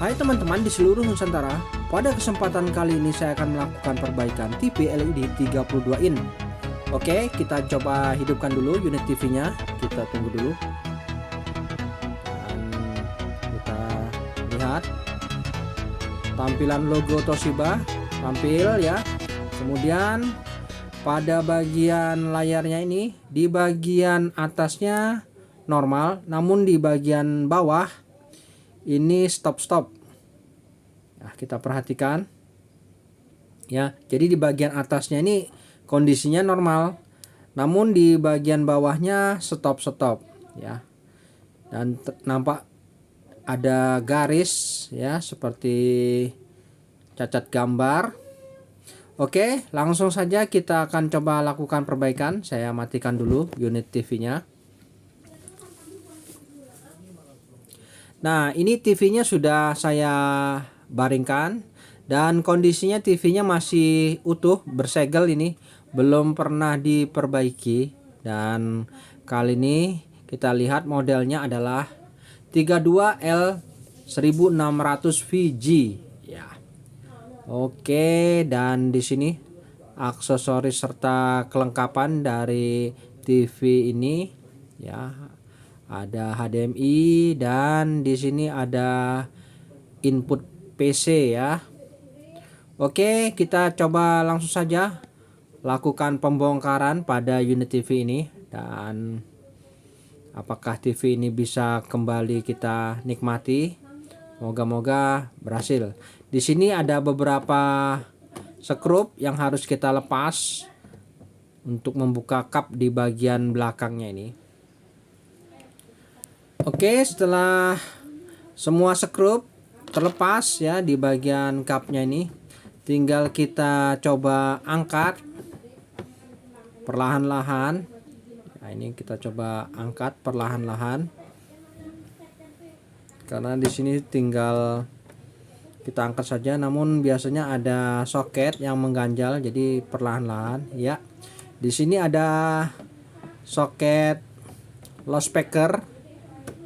Hai teman-teman di seluruh Nusantara, pada kesempatan kali ini saya akan melakukan perbaikan TV LED 32 in. Oke, kita coba hidupkan dulu unit TV-nya. Kita tunggu dulu. Dan kita lihat tampilan logo Toshiba tampil ya. Kemudian pada bagian layarnya ini, di bagian atasnya normal, namun di bagian bawah ini stop. Nah, kita perhatikan ya, jadi di bagian atasnya ini kondisinya normal, namun di bagian bawahnya stop ya, dan nampak ada garis ya seperti cacat gambar. Oke, langsung saja kita akan coba lakukan perbaikan. Saya matikan dulu unit TV-nya. Nah, ini TV-nya sudah saya baringkan dan kondisinya TV-nya masih utuh, bersegel, ini belum pernah diperbaiki. Dan kali ini kita lihat modelnya adalah 32L1600VG ya. Oke, dan di sini aksesoris serta kelengkapan dari TV ini ya. Ada HDMI dan di sini ada input PC ya. Oke, kita coba langsung saja lakukan pembongkaran pada unit TV ini, dan apakah TV ini bisa kembali kita nikmati. Moga-moga berhasil. Di sini ada beberapa skrup yang harus kita lepas untuk membuka kap di bagian belakangnya ini. Oke, setelah semua skrup terlepas ya di bagian kapnya ini, tinggal kita coba angkat perlahan-lahan. Nah, ini kita coba angkat perlahan-lahan, karena di sini tinggal kita angkat saja, namun biasanya ada soket yang mengganjal, jadi perlahan-lahan ya. Di sini ada soket loudspeaker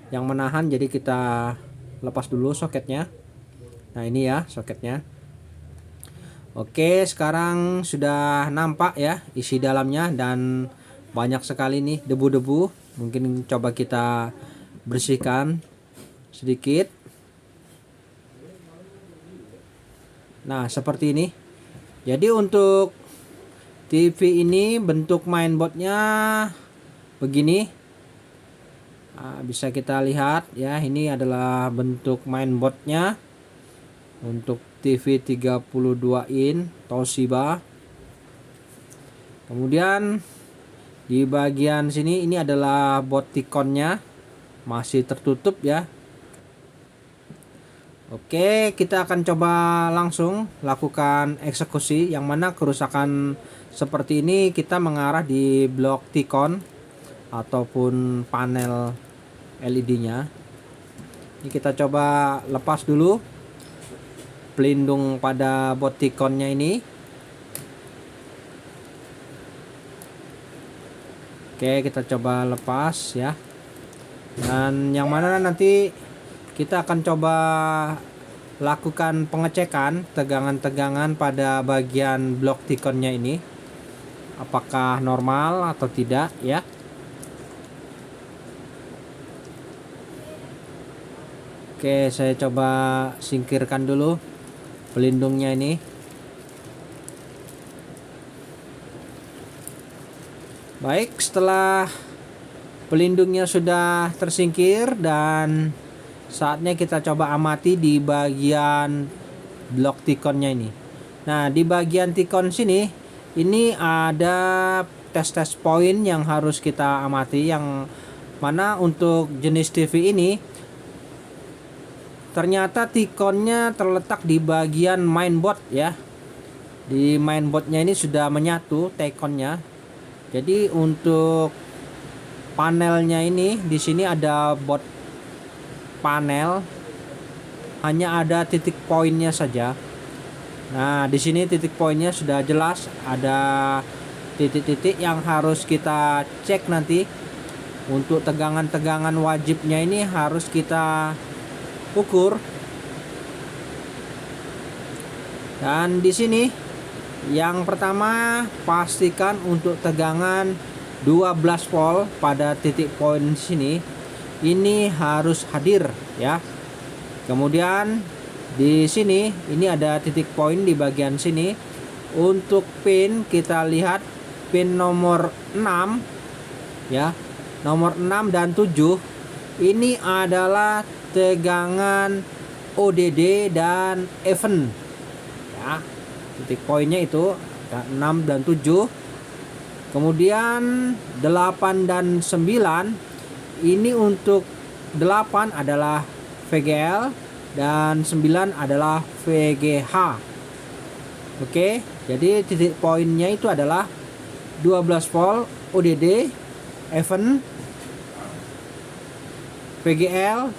yang menahan, jadi kita lepas dulu soketnya. Nah, ini ya soketnya. Oke, sekarang sudah nampak ya isi dalamnya, dan banyak sekali nih debu-debu. Mungkin coba kita bersihkan sedikit. Nah, seperti ini. Jadi untuk TV ini bentuk mainboardnya begini. Nah, bisa kita lihat ya, ini adalah bentuk mainboardnya untuk TV 32 in Toshiba. Kemudian di bagian sini ini adalah botikonnya, masih tertutup ya. Oke, kita akan coba langsung lakukan eksekusi, yang mana kerusakan seperti ini kita mengarah di blok T-Con ataupun panel LED-nya. Ini kita coba lepas dulu pelindung pada botikonnya ini. Oke, kita coba lepas ya. Dan yang mana nanti kita akan coba lakukan pengecekan tegangan-tegangan pada bagian blok T-Con-nya ini, apakah normal atau tidak ya. Oke, saya coba singkirkan dulu pelindungnya ini. Baik, setelah pelindungnya sudah tersingkir, dan saatnya kita coba amati di bagian blok T-Con-nya ini. Nah, di bagian T-Con sini ini ada tes point yang harus kita amati, yang mana untuk jenis TV ini ternyata T-Con-nya terletak di bagian mainboard ya. Di mainboardnya ini sudah menyatu T-Con-nya. Jadi untuk panelnya ini, di sini ada board panel, hanya ada titik poinnya saja. Nah, di sini titik poinnya sudah jelas, ada titik-titik yang harus kita cek nanti. Untuk tegangan-tegangan wajibnya ini harus kita ukur Dan di sini yang pertama, pastikan untuk tegangan 12 volt pada titik poin sini ini harus hadir ya. Kemudian di sini ini ada titik poin di bagian sini. Untuk pin kita lihat pin nomor 6 ya. Nomor 6 dan 7 ini adalah tegangan ODD dan even ya. Titik poinnya itu 6 dan 7. Kemudian 8 dan 9 ini untuk 8 adalah VGL dan 9 adalah VGH. Oke, jadi titik poinnya itu adalah 12 volt ODD, even, VGL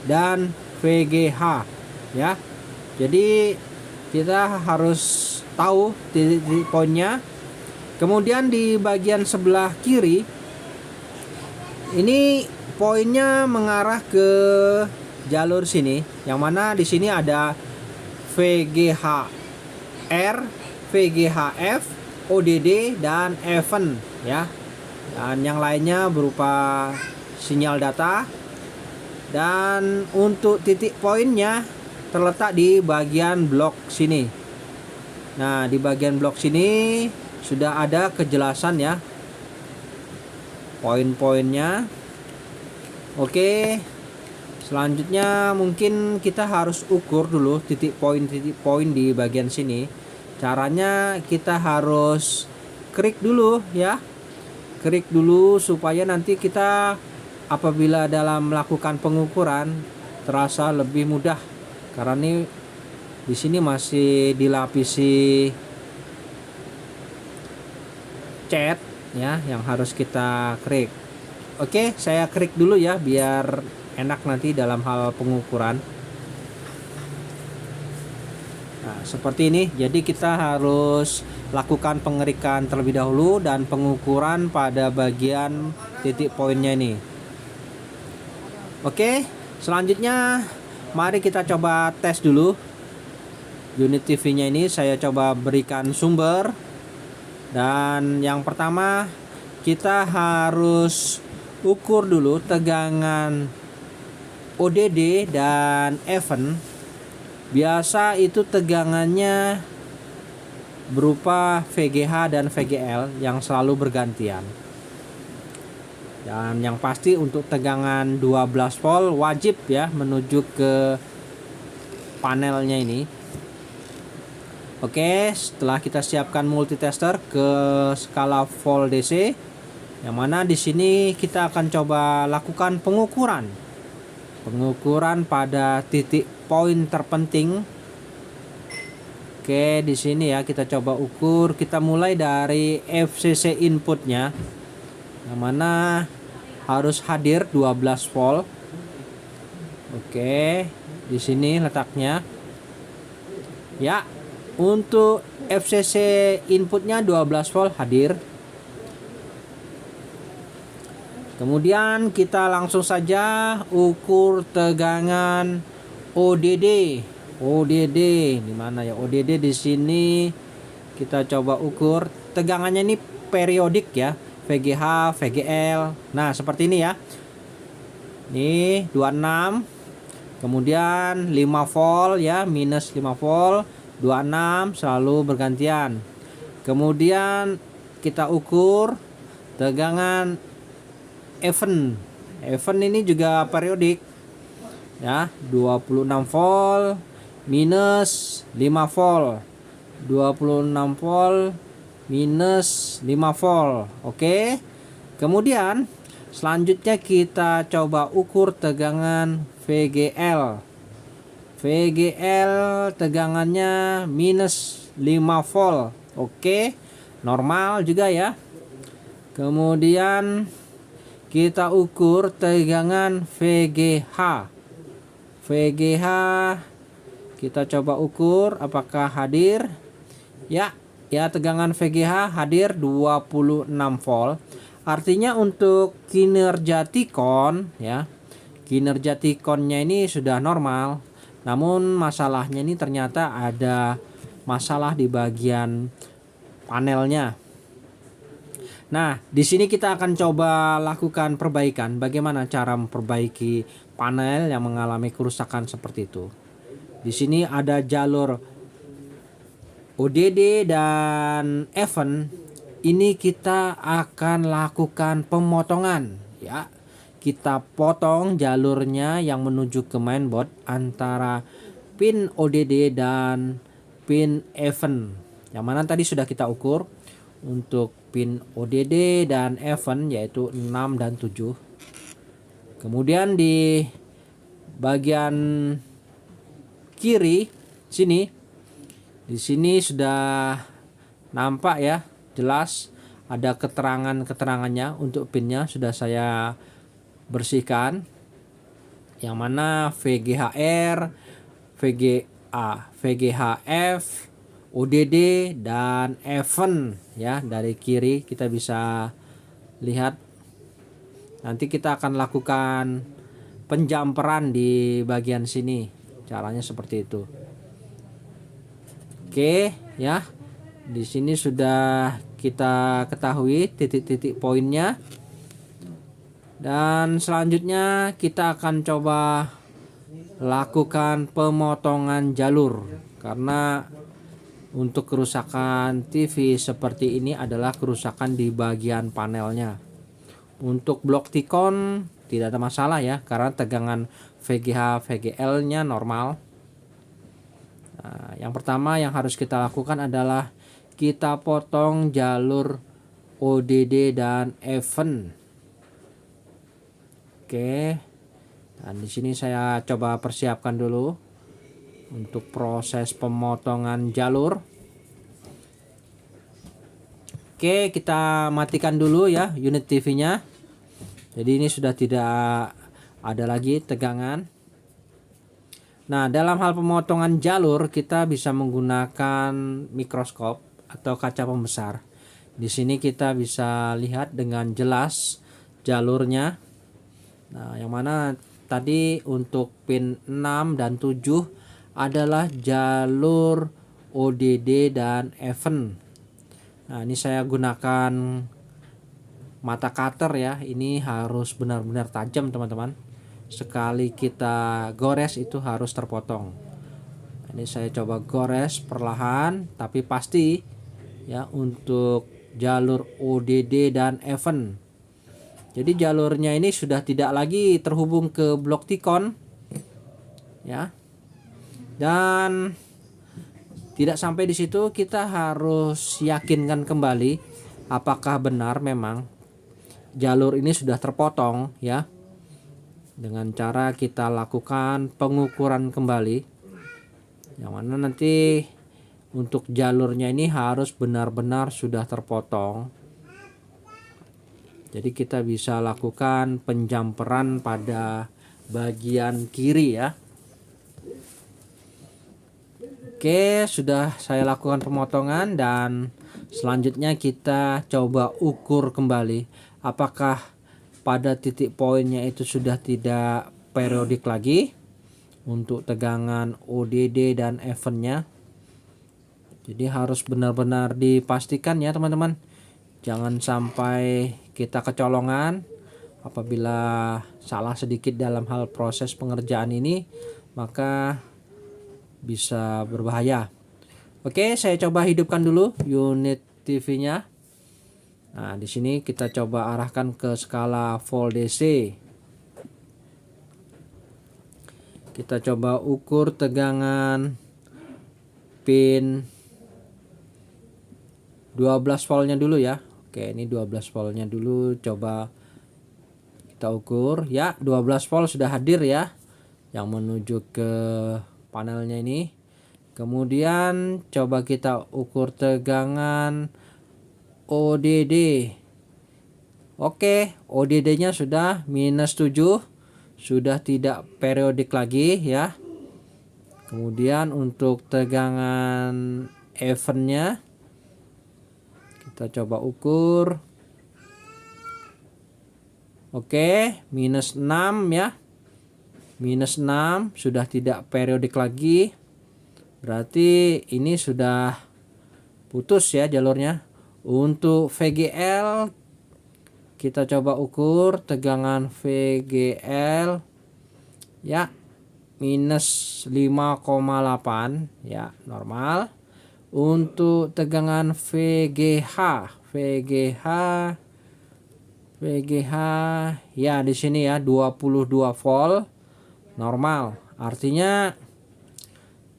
dan VGH ya. Jadi kita harus tahu titik poinnya. Kemudian di bagian sebelah kiri ini poinnya mengarah ke jalur sini, yang mana di sini ada VGHR, VGHF, ODD dan even ya. Dan yang lainnya berupa sinyal data. Dan untuk titik poinnya terletak di bagian blok sini. Nah, di bagian blok sini sudah ada kejelasan ya poin-poinnya. Oke, selanjutnya mungkin kita harus ukur dulu titik poin di bagian sini. Caranya kita harus klik dulu ya, klik dulu supaya nanti kita apabila dalam melakukan pengukuran terasa lebih mudah, karena ini di sini masih dilapisi cat ya yang harus kita klik. Oke, saya klik dulu ya biar enak nanti dalam hal pengukuran. Nah, seperti ini. Jadi kita harus lakukan pengerikan terlebih dahulu dan pengukuran pada bagian titik poinnya ini. Oke, selanjutnya mari kita coba tes dulu unit TV-nya ini. Saya coba berikan sumber. Dan yang pertama kita harus ukur dulu tegangan ODD dan even. Biasa itu tegangannya berupa VGH dan VGL yang selalu bergantian. Dan yang pasti untuk tegangan 12 volt wajib ya menuju ke panelnya ini. Oke, setelah kita siapkan multitester ke skala volt DC, yang mana di sini kita akan coba lakukan pengukuran pada titik poin terpenting. Oke, di sini ya kita coba ukur. Kita mulai dari FCC inputnya, yang mana harus hadir 12 volt. Oke, di sini letaknya. Ya, untuk FCC inputnya 12 volt hadir. Kemudian kita langsung saja ukur tegangan ODD. ODD di mana ya? ODD di sini kita coba ukur. Tegangannya ini periodik ya. VGH, VGL. Nah, seperti ini ya. Nih 26. Kemudian 5 volt ya, minus 5 volt, 26 selalu bergantian. Kemudian kita ukur tegangan even. Even ini juga periodik ya, 26 volt minus 5 volt. 26 volt minus 5 volt. Oke. Kemudian selanjutnya kita coba ukur tegangan VGL. VGL tegangannya minus 5 volt. Oke, normal juga ya. Kemudian kita ukur tegangan VGH. VGH kita coba ukur apakah hadir. Ya, tegangan VGH hadir 26 volt. Artinya untuk kinerja T-con ya, kinerja T-connya ini sudah normal. Namun masalahnya ini ternyata ada masalah di bagian panelnya. Nah, di sini kita akan coba lakukan perbaikan. Bagaimana cara memperbaiki panel yang mengalami kerusakan seperti itu. Di sini ada jalur ODD dan event. Ini kita akan lakukan pemotongan ya. Kita potong jalurnya yang menuju ke mainboard antara pin ODD dan pin event. Yang mana tadi sudah kita ukur untuk pin ODD dan event yaitu 6 dan 7. Kemudian di bagian kiri sini, di sini sudah nampak ya, jelas ada keterangannya untuk pinnya sudah saya bersihkan. Yang mana VGHR, VGA, VGHF, ODD dan event ya. Dari kiri kita bisa lihat. Nanti kita akan lakukan penjamperan di bagian sini. Caranya seperti itu. Oke, ya. Di sini sudah kita ketahui titik-titik poinnya. Dan selanjutnya kita akan coba lakukan pemotongan jalur. Karena untuk kerusakan TV seperti ini adalah kerusakan di bagian panelnya. Untuk blok T-Con tidak ada masalah ya, karena tegangan VGH VGL-nya normal. Nah, yang pertama yang harus kita lakukan adalah kita potong jalur ODD dan event. Oke. Dan di sini saya coba persiapkan dulu untuk proses pemotongan jalur. Oke, kita matikan dulu ya unit TV-nya. Jadi ini sudah tidak ada lagi tegangan. Nah, dalam hal pemotongan jalur kita bisa menggunakan mikroskop atau kaca pembesar. Di sini kita bisa lihat dengan jelas jalurnya. Nah, yang mana tadi untuk pin 6 dan 7 adalah jalur ODD dan event. Nah, ini saya gunakan mata cutter ya. Ini harus benar-benar tajam, teman-teman. Sekali kita gores itu harus terpotong. Ini saya coba gores perlahan, tapi pasti ya untuk jalur ODD dan event. Jadi jalurnya ini sudah tidak lagi terhubung ke blok T-Con ya. Dan tidak sampai di situ, kita harus yakinkan kembali apakah benar memang jalur ini sudah terpotong ya. Dengan cara kita lakukan pengukuran kembali. Yang mana nanti untuk jalurnya ini harus benar-benar sudah terpotong. Jadi kita bisa lakukan penjamperan pada bagian kiri ya. Oke, sudah saya lakukan pemotongan dan selanjutnya kita coba ukur kembali apakah pada titik poinnya itu sudah tidak periodik lagi untuk tegangan ODD dan eventnya. Jadi harus benar-benar dipastikan ya teman-teman. Jangan sampai kita kecolongan. Apabila salah sedikit dalam hal proses pengerjaan ini, maka bisa berbahaya. Oke, saya coba hidupkan dulu unit TV-nya. Nah, di sini kita coba arahkan ke skala volt DC. Kita coba ukur tegangan pin 12 voltnya dulu ya. Oke, ini 12 voltnya dulu, coba kita ukur ya. 12 volt sudah hadir ya yang menuju ke panelnya ini. Kemudian coba kita ukur tegangan ODD. Oke, ODD nya sudah -7, sudah tidak periodik lagi ya. Kemudian untuk tegangan eventnya kita coba ukur. Oke, -6 ya. minus 6 sudah tidak periodik lagi, berarti ini sudah putus ya jalurnya. Untuk VGL kita coba ukur tegangan VGL ya, minus 5,8 ya, normal. Untuk tegangan VGH ya di sini ya 22 volt, normal. Artinya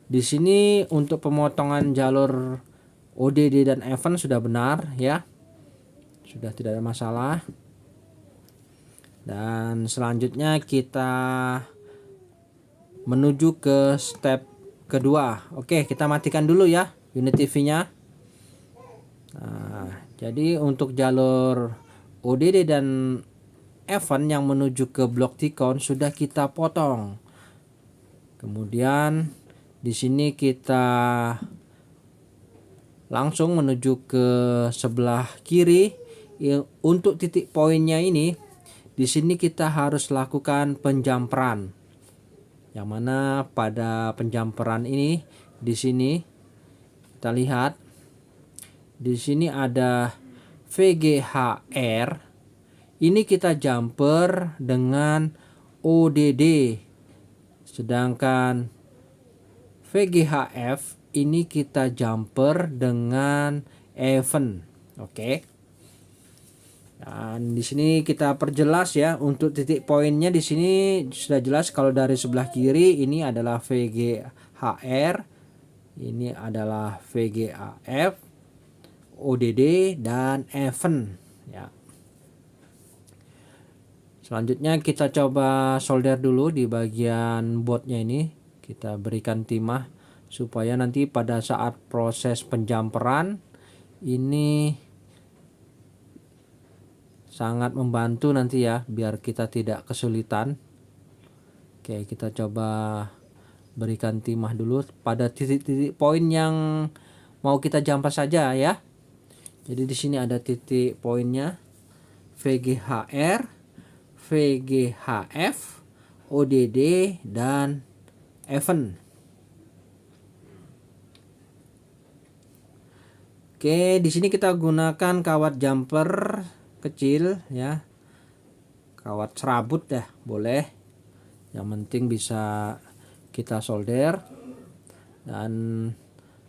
di sini untuk pemotongan jalur ODD dan event sudah benar ya, sudah tidak ada masalah. Dan selanjutnya kita menuju ke step kedua. Oke, kita matikan dulu ya unit TV-nya. Nah, jadi untuk jalur ODD dan event yang menuju ke blok T-count sudah kita potong. Kemudian di sini kita langsung menuju ke sebelah kiri. Untuk titik poinnya ini, di sini kita harus lakukan penjamperan. Yang mana pada penjamperan ini di sini kita lihat di sini ada VGHR. Ini kita jumper dengan ODD. Sedangkan VGHF ini kita jumper dengan event. Oke. Dan di sini kita perjelas ya, untuk titik poinnya di sini sudah jelas. Kalau dari sebelah kiri ini adalah VGHR, ini adalah VGAF, ODD dan event ya. Selanjutnya kita coba solder dulu di bagian boardnya ini. Kita berikan timah supaya nanti pada saat proses penjamperan ini sangat membantu nanti ya, biar kita tidak kesulitan. Oke, kita coba berikan timah dulu pada titik-titik poin yang mau kita jumper saja ya. Jadi di sini ada titik poinnya VGHR, VGHF, ODD dan event. Oke, di sini kita gunakan kawat jumper kecil ya, kawat serabut ya boleh, yang penting bisa kita solder. Dan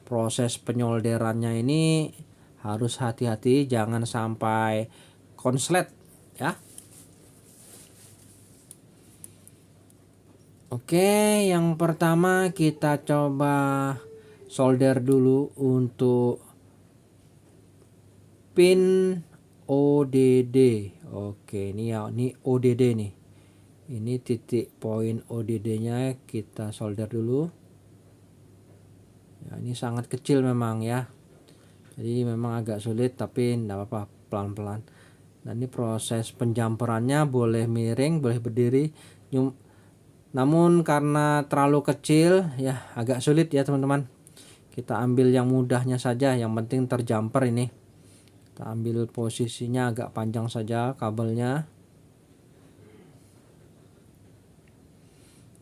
proses penyolderannya ini harus hati-hati, jangan sampai konslet ya. Oke, yang pertama kita coba solder dulu untuk pin ODD. Oke, ini ya, ini ODD nih. Ini titik poin ODD-nya kita solder dulu. Ya, ini sangat kecil memang ya. Jadi memang agak sulit, tapi enggak apa-apa, pelan-pelan. Dan ini proses penjamperannya boleh miring, boleh berdiri. Namun karena terlalu kecil ya agak sulit ya teman-teman. Kita ambil yang mudahnya saja, yang penting terjumper ini. Kita ambil posisinya agak panjang saja kabelnya.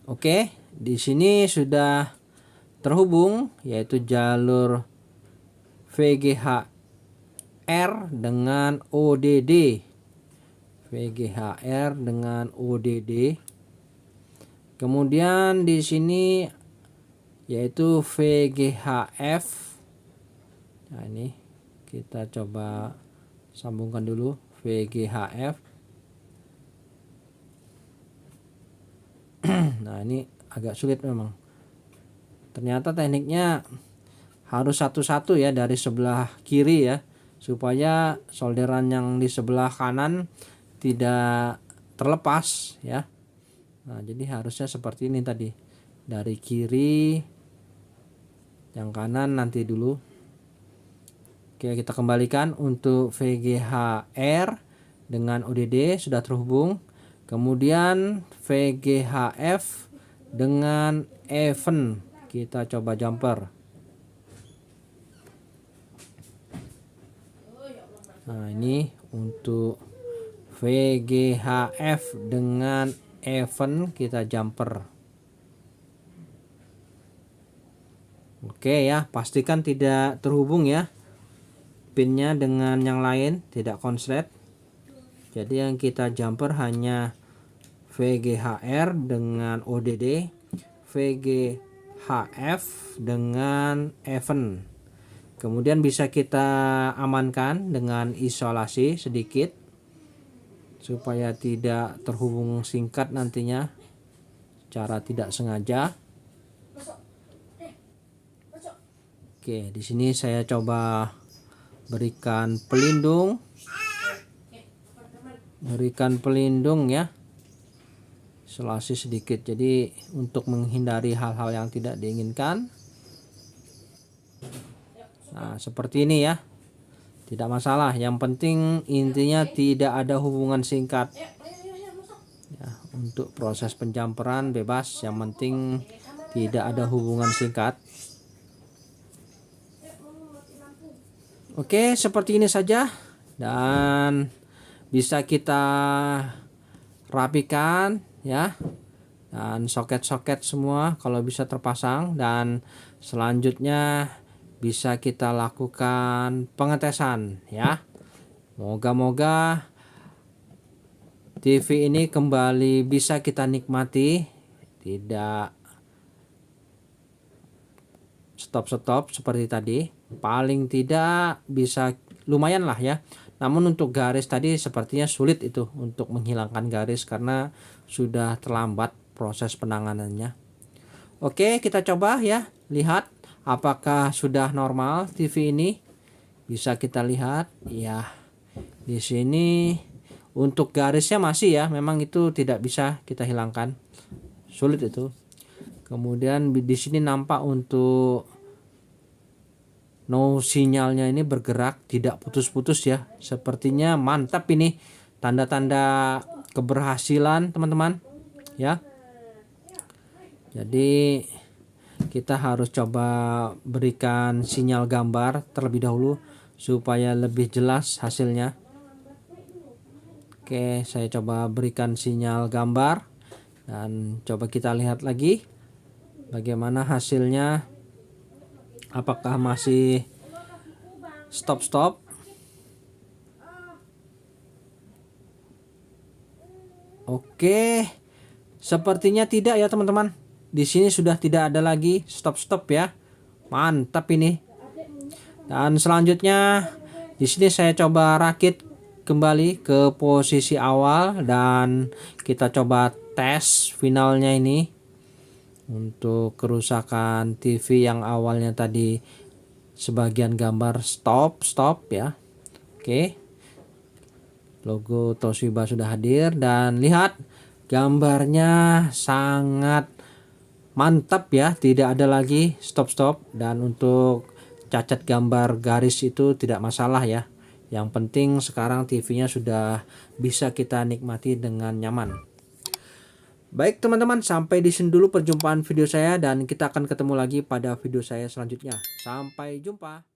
Oke, di sini sudah terhubung yaitu jalur VGHR dengan ODD. VGHR dengan ODD. Kemudian di sini yaitu VGHF. Nah, ini kita coba sambungkan dulu VGHF. Nah, ini agak sulit memang. Ternyata tekniknya harus satu-satu ya dari sebelah kiri ya, supaya solderan yang di sebelah kanan tidak terlepas ya. Nah, jadi harusnya seperti ini tadi. Dari kiri, yang kanan nanti dulu. Oke, kita kembalikan untuk VGHR dengan ODD sudah terhubung. Kemudian VGHF dengan event kita coba jumper. Nah, ini untuk VGHF dengan event, kita jumper. Oke ya, pastikan tidak terhubung ya pinnya dengan yang lain, tidak konslet. Jadi yang kita jumper hanya VGHR dengan ODD, VGHF dengan event. Kemudian bisa kita amankan dengan isolasi sedikit supaya tidak terhubung singkat nantinya secara tidak sengaja. Oke, di sini saya coba berikan pelindung ya, isolasi sedikit, jadi untuk menghindari hal-hal yang tidak diinginkan. Nah seperti ini ya, tidak masalah, yang penting intinya tidak ada hubungan singkat ya. Untuk proses penjamperan bebas, yang penting tidak ada hubungan singkat. Oke, seperti ini saja, dan bisa kita rapikan ya, dan soket-soket semua kalau bisa terpasang, dan selanjutnya bisa kita lakukan pengetesan ya. Moga-moga TV ini kembali bisa kita nikmati, tidak stop-stop seperti tadi. Paling tidak bisa lumayan lah ya. Namun untuk garis tadi sepertinya sulit itu untuk menghilangkan garis karena sudah terlambat proses penanganannya. Oke, kita coba ya, lihat apakah sudah normal TV ini. Bisa kita lihat ya. Di sini untuk garisnya masih ya, memang itu tidak bisa kita hilangkan. Sulit itu. Kemudian di sini nampak untuk no sinyalnya ini bergerak, tidak putus-putus ya. Sepertinya mantap ini, tanda-tanda keberhasilan teman-teman ya. Jadi kita harus coba berikan sinyal gambar terlebih dahulu supaya lebih jelas hasilnya. Oke, saya coba berikan sinyal gambar dan coba kita lihat lagi bagaimana hasilnya. Apakah masih stop-stop? Oke, sepertinya tidak ya teman-teman. Di sini sudah tidak ada lagi stop-stop ya. Mantap ini. Dan selanjutnya di sini saya coba rakit kembali ke posisi awal dan kita coba tes finalnya ini. Untuk kerusakan TV yang awalnya tadi sebagian gambar stop ya. Oke, logo Toshiba sudah hadir dan lihat gambarnya sangat mantap ya, tidak ada lagi stop. Dan untuk cacat gambar garis itu tidak masalah ya. Yang penting sekarang TV-nya sudah bisa kita nikmati dengan nyaman. Baik teman-teman, sampai di sini dulu perjumpaan video saya dan kita akan ketemu lagi pada video saya selanjutnya. Sampai jumpa.